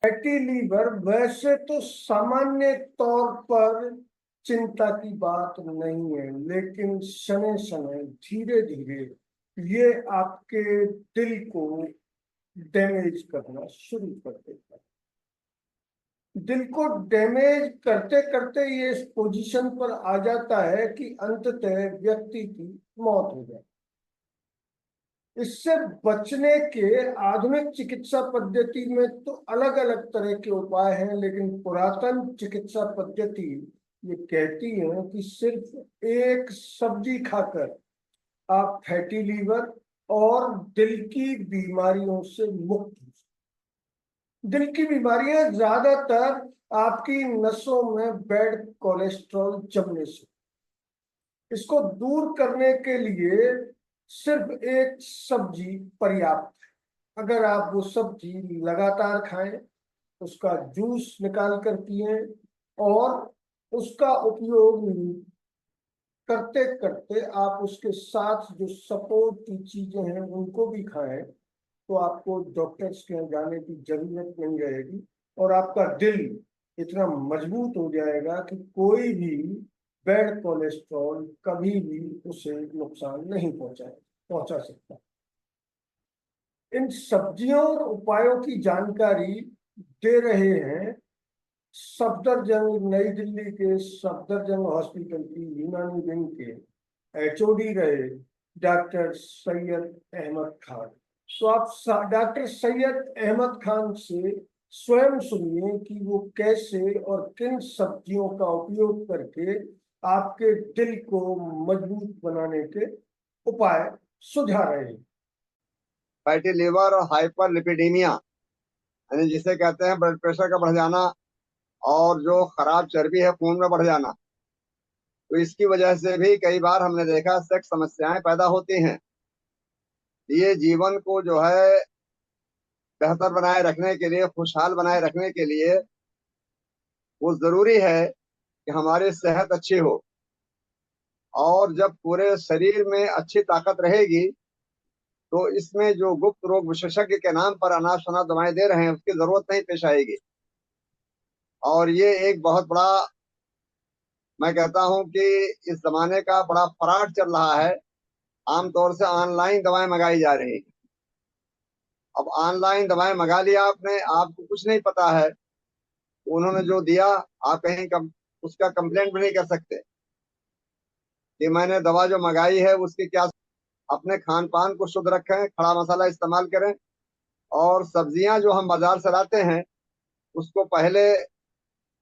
Fatty liver वैसे तो सामान्य तौर पर चिंता की बात नहीं है, लेकिन शनै शनै धीरे धीरे ये आपके दिल को डैमेज करना शुरू कर देता है। दिल को डैमेज करते करते ये इस पोजीशन पर आ जाता है कि अंततः व्यक्ति की मौत हो जाए। इससे बचने के आधुनिक चिकित्सा पद्धति में तो अलग अलग तरह के उपाय हैं, लेकिन पुरातन चिकित्सा पद्धति ये कहती है कि सिर्फ एक सब्जी खाकर आप फैटी लीवर और दिल की बीमारियों से मुक्त हो। दिल की बीमारियां ज्यादातर आपकी नसों में बैड कोलेस्ट्रॉल जमने से। इसको दूर करने के लिए सिर्फ एक सब्जी पर्याप्त है। अगर आप वो सब्जी लगातार खाएं, उसका जूस निकाल कर पिए और उसका उपयोग करते करते आप उसके साथ जो सपोर्ट की चीजें हैं उनको भी खाएं, तो आपको डॉक्टर्स के यहाँ जाने की जरूरत नहीं रहेगी और आपका दिल इतना मजबूत हो जाएगा कि कोई भी बैड कोलेस्ट्रॉल कभी भी उसे नुकसान नहीं पहुंचा सकता। इन सब्जियों और उपायों की जानकारी दे रहे हैं सफदरजंग, नई दिल्ली के सफदरजंग हॉस्पिटल की यूनानी विंग के एचओडी रहे डॉक्टर सैयद अहमद खान। तो आप डॉक्टर सैयद अहमद खान से स्वयं सुनिए कि वो कैसे और किन सब्जियों का उपयोग करके आपके दिल को मजबूत बनाने के उपाय सुझा रहे हैं। फैटी लिवर और हाइपर लिपिडीमिया यानी जिसे कहते हैं ब्लड प्रेशर का बढ़ जाना और जो खराब चर्बी है खून में बढ़ जाना, तो इसकी वजह से भी कई बार हमने देखा सेक्स समस्याएं पैदा होती हैं। ये जीवन को जो है बेहतर बनाए रखने के लिए, खुशहाल बनाए रखने के लिए वो जरूरी है कि हमारी सेहत अच्छी हो। और जब पूरे शरीर में अच्छी ताकत रहेगी तो इसमें जो गुप्त रोग विशेषज्ञ के नाम पर अनाप शनाप दवाएं दे रहे हैं उसकी जरूरत नहीं पेश आएगी। और ये एक बहुत बड़ा, मैं कहता हूं कि इस जमाने का बड़ा फ्रॉड चल रहा है। आमतौर से ऑनलाइन दवाएं मंगाई जा रही हैं। अब ऑनलाइन दवाएं मंगा लिया आपने, आपको कुछ नहीं पता है उन्होंने जो दिया, आप कहीं उसका कंप्लेंट भी नहीं कर सकते कि मैंने दवा जो मंगाई है उसकी क्या। अपने खान पान को शुद्ध रखें, खड़ा मसाला इस्तेमाल करें और सब्जियां जो हम बाजार से लाते हैं उसको पहले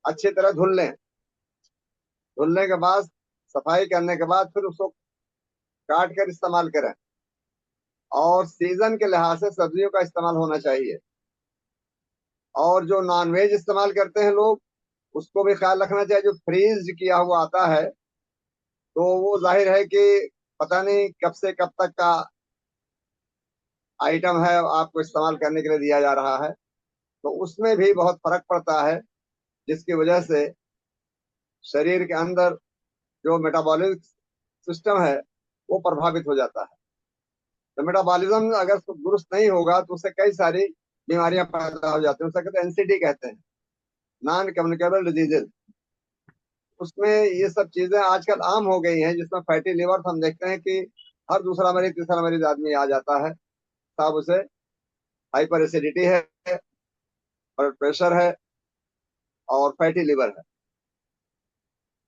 अच्छी तरह धुल लें। धुलने के बाद, सफाई करने के बाद फिर उसको काट कर इस्तेमाल करें। और सीजन के लिहाज से सब्जियों का इस्तेमाल होना चाहिए। और जो नॉनवेज इस्तेमाल करते हैं लोग, उसको भी ख्याल रखना चाहिए। जो फ्रीज किया हुआ आता है तो वो जाहिर है कि पता नहीं कब से कब तक का आइटम है, आपको इस्तेमाल करने के लिए दिया जा रहा है, तो उसमें भी बहुत फर्क पड़ता है, जिसकी वजह से शरीर के अंदर जो मेटाबॉलिक सिस्टम है वो प्रभावित हो जाता है। तो मेटाबॉलिज्म अगर दुरुस्त नहीं होगा तो उससे कई सारी बीमारियां पैदा हो जाती हैं। उसे कहते हैं एनसीडी, कहते हैं नॉन कम्युनिकेबल डिजीजेज। उसमें ये सब चीजें आजकल आम हो गई हैं, जिसमें फैटी लिवर हम देखते हैं कि हर दूसरा मरीज तीसरा मरीज आदमी आ जाता है, साहब उसे हाइपर एसिडिटी है, ब्लड प्रेशर है और फैटी लिवर है।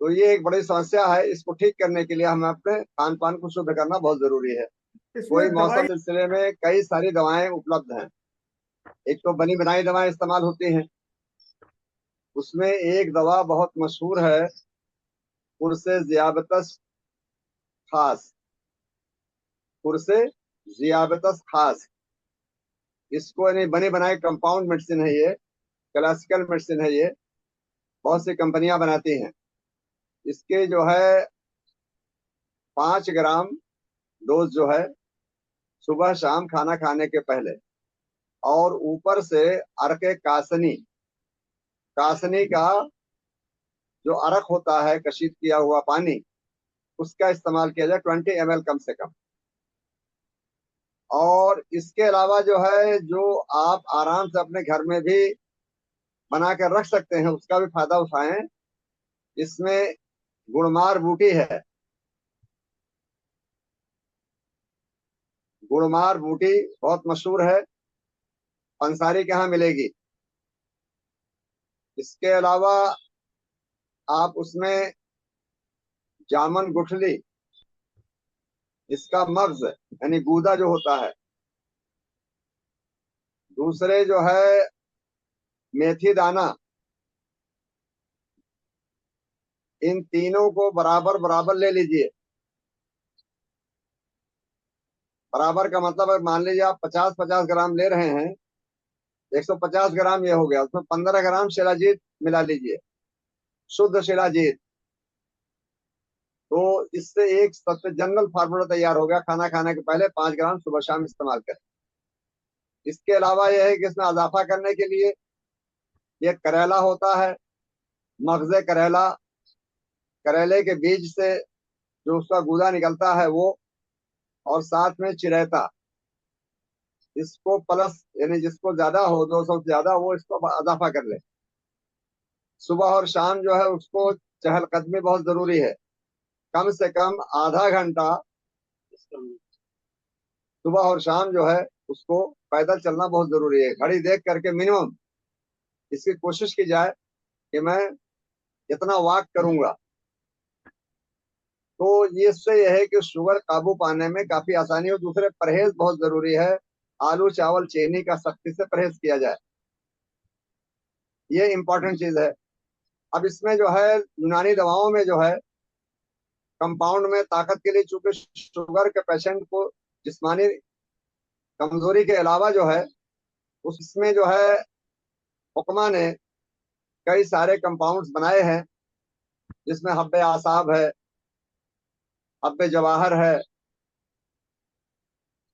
तो ये एक बड़ी समस्या है। इसको ठीक करने के लिए हमें अपने खान पान को शुद्ध करना बहुत जरूरी है। इसमें कोई मौसम दवाई सिलसिले में कई सारी दवाएं उपलब्ध हैं। एक तो बनी बनाई दवाएं इस्तेमाल होती हैं। उसमें एक दवा बहुत मशहूर है, पुरसे जियाबतस खास। पुरसे जियाबतस खास, इसको यानी बनी बनाई कंपाउंड मेडिसिन है ये, क्लासिकल मेडिसिन है ये। बहुत सी कंपनियां बनाती हैं। इसके जो है 5 ग्राम डोज जो है सुबह शाम खाना खाने के पहले, और ऊपर से अर्क कासनी, कासनी का जो अरक होता है कशीत किया हुआ पानी, उसका इस्तेमाल किया जाए 20 ml कम से कम। और इसके अलावा जो है, जो आप आराम से अपने घर में भी बना कर रख सकते हैं, उसका भी फायदा उठाएं। इसमें गुड़मार बूटी है, गुड़मार बूटी बहुत मशहूर है, पंसारी के यहाँ मिलेगी। इसके अलावा आप उसमें जामन गुठली, इसका मग्ज यानी गूदा जो होता है, दूसरे जो है मेथी दाना, इन तीनों को बराबर बराबर ले लीजिए। बराबर का मतलब है, मान लीजिए आप 50-50 ग्राम ले रहे हैं, 150 ग्राम ये हो गया, उसमें 15 ग्राम शिलाजीत मिला लीजिए, शुद्ध शिलाजीत। तो इससे एक सबसे जनरल फार्मूला तैयार हो गया, खाना खाने के पहले 5 ग्राम सुबह शाम इस्तेमाल करें। इसके अलावा यह है कि इसमें इजाफा करने के लिए ये करेला होता है, मगजे करेला, करेले के बीज से जो उसका गूदा निकलता है वो, और साथ में चिरैता, इसको प्लस यानी जिसको ज्यादा हो 200 से ज्यादा, वो इसको इजाफा कर ले। सुबह और शाम जो है उसको चहलकदमी बहुत जरूरी है, कम से कम आधा घंटा सुबह और शाम जो है उसको पैदल चलना बहुत जरूरी है। घड़ी देख करके मिनिमम इसकी कोशिश की जाए कि मैं इतना वॉक करूंगा। तो ये इससे यह है कि शुगर काबू पाने में काफी आसानी हो। दूसरे परहेज बहुत जरूरी है, आलू चावल चीनी का सख्ती से परहेज किया जाए, ये इंपॉर्टेंट चीज है। अब इसमें जो है यूनानी दवाओं में जो है कंपाउंड में ताकत के लिए, चूंकि शुगर के पेशेंट को जिस्मानी कमजोरी के अलावा जो है उसमें जो है हुक्मा ने कई सारे कंपाउंड्स बनाए हैं, जिसमें हब्बे आसाब है, हब्बे जवाहर है,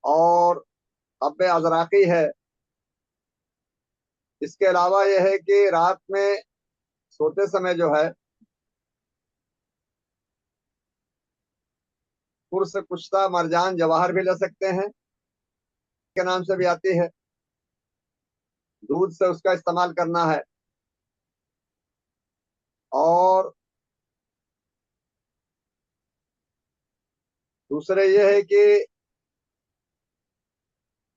और हब्बे अजराकी है। इसके अलावा यह है कि रात में सोते समय जो है कुर्स कुश्ता मरजान जवाहर भी ले सकते हैं, के नाम से भी आती है, दूध से उसका इस्तेमाल करना है। और दूसरे ये है कि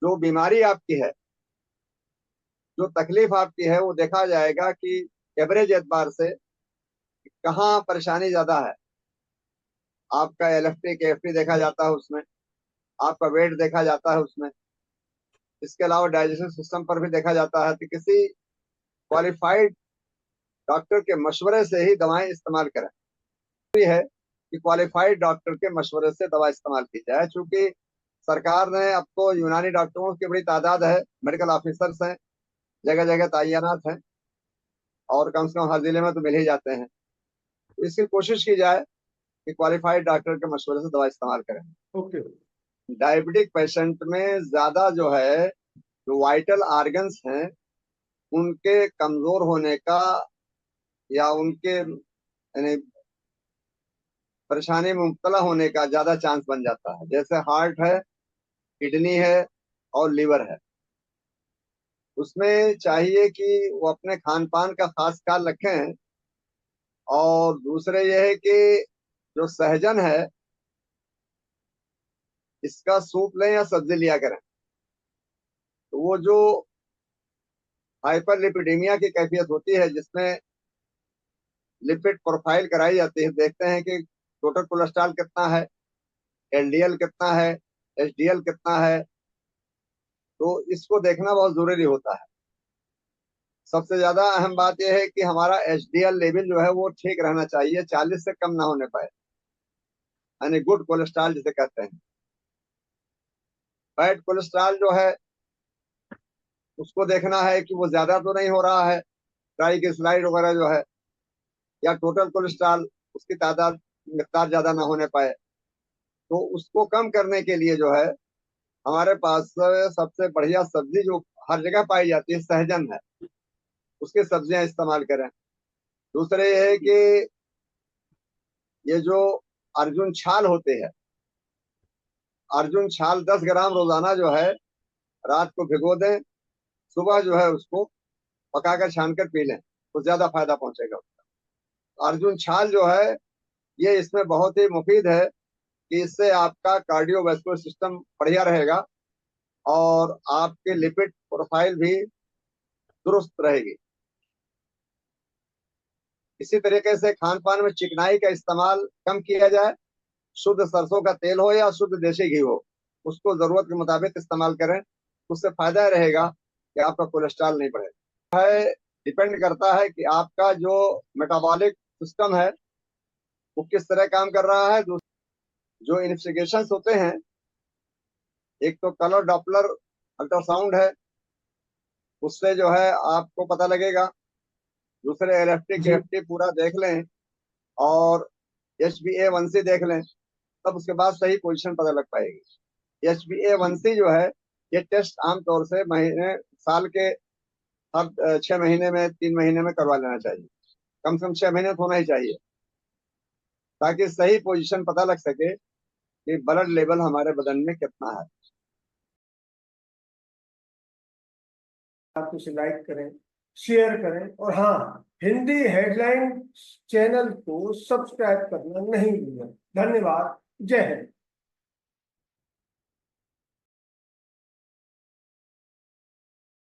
जो बीमारी आपकी है, जो तकलीफ आपकी है, वो देखा जाएगा कि एवरेज एतबार से कहाँ परेशानी ज्यादा है। आपका एलएफटी केएफटी देखा जाता है उसमें, आपका वेट देखा जाता है उसमें। इसके अलावा डाइजेशन सिस्टम पर भी देखा जाता है। तो किसी क्वालिफाइड डॉक्टर के मशवरे से ही दवाएं इस्तेमाल करें। ये है कि क्वालिफाइड डॉक्टर के मशवरे से दवा इस्तेमाल की जाए। चूंकि सरकार ने अब तो यूनानी डॉक्टरों की बड़ी तादाद है, मेडिकल ऑफिसर्स हैं, जगह जगह तैनात हैं, और कम से कम हर जिले में तो मिल ही जाते हैं। तो इसकी कोशिश की जाए कि क्वालिफाइड डॉक्टर के मशवरे से दवा इस्तेमाल करें। ओके। डायबिटिक पेशेंट में ज्यादा जो है, जो वाइटल ऑर्गन्स हैं उनके कमजोर होने का, या उनके यानी परेशानी में मुब्तला होने का ज्यादा चांस बन जाता है। जैसे हार्ट है, किडनी है, और लीवर है। उसमें चाहिए कि वो अपने खान पान का खास ख्याल रखें। और दूसरे ये है कि जो सहजन है इसका सूप लें या सब्जी लिया करें। तो वो जो हाइपरलिपिडेमिया की कैफियत होती है, जिसमें लिपिड प्रोफाइल कराई जाती है, देखते हैं कि टोटल कोलेस्ट्रॉल कितना है, एलडीएल कितना है, एचडीएल कितना है। तो इसको देखना बहुत जरूरी होता है। सबसे ज्यादा अहम बात यह है कि हमारा एचडीएल लेवल जो है वो ठीक रहना चाहिए, 40 से कम ना होने पाए, यानी गुड कोलेस्ट्रॉल जिसे कहते हैं। बैड कोलेस्ट्रॉल जो है उसको देखना है कि वो ज्यादा तो नहीं हो रहा है, ट्राइग्लिसराइड वगैरह जो है, या टोटल कोलेस्ट्रॉल उसकी तादाद मिकदार ज्यादा ना होने पाए। तो उसको कम करने के लिए जो है हमारे पास सबसे बढ़िया सब्जी जो हर जगह पाई जाती है, सहजन है, उसकी सब्जियां इस्तेमाल करें। दूसरे ये है कि ये जो अर्जुन छाल होते हैं, अर्जुन छाल 10 ग्राम रोजाना जो है रात को भिगो दें, सुबह जो है उसको पकाकर छानकर पी लें तो ज्यादा फायदा पहुंचेगा। अर्जुन छाल जो है ये इसमें बहुत ही मुफीद है कि इससे आपका कार्डियोवैस्कुलर सिस्टम बढ़िया रहेगा और आपके लिपिड प्रोफाइल भी दुरुस्त रहेगी। इसी तरीके से खान पान में चिकनाई का इस्तेमाल कम किया जाए। शुद्ध सरसों का तेल हो या शुद्ध देसी घी हो, उसको जरूरत के मुताबिक इस्तेमाल करें। उससे फायदा रहेगा कि आपका कोलेस्ट्रॉल नहीं बढ़ेगा। डिपेंड करता है कि आपका जो मेटाबॉलिक सिस्टम है वो किस तरह काम कर रहा है। जो इन्वेस्टिगेशन होते हैं, एक तो कलर डॉपलर अल्ट्रासाउंड है, उससे जो है आपको पता लगेगा। दूसरे एलएफटी जी केएफटी पूरा देख लें और HbA1c देख लें, तब उसके बाद सही पोजीशन पता लग पाएगी। HbA1c जो है ये टेस्ट आमतौर से साल के हर 6 महीने में 3 महीने में करवा लेना चाहिए। कम से कम 6 महीने तो होना ही चाहिए, ताकि सही पोजीशन पता लग सके कि ब्लड लेवल हमारे बदन में कितना है। आप इसे लाइक करें, शेयर करें और हाँ, हिंदी हेडलाइन चैनल को सब्सक्राइब करना नहीं भूलें। धन्यवाद। जय हिंद।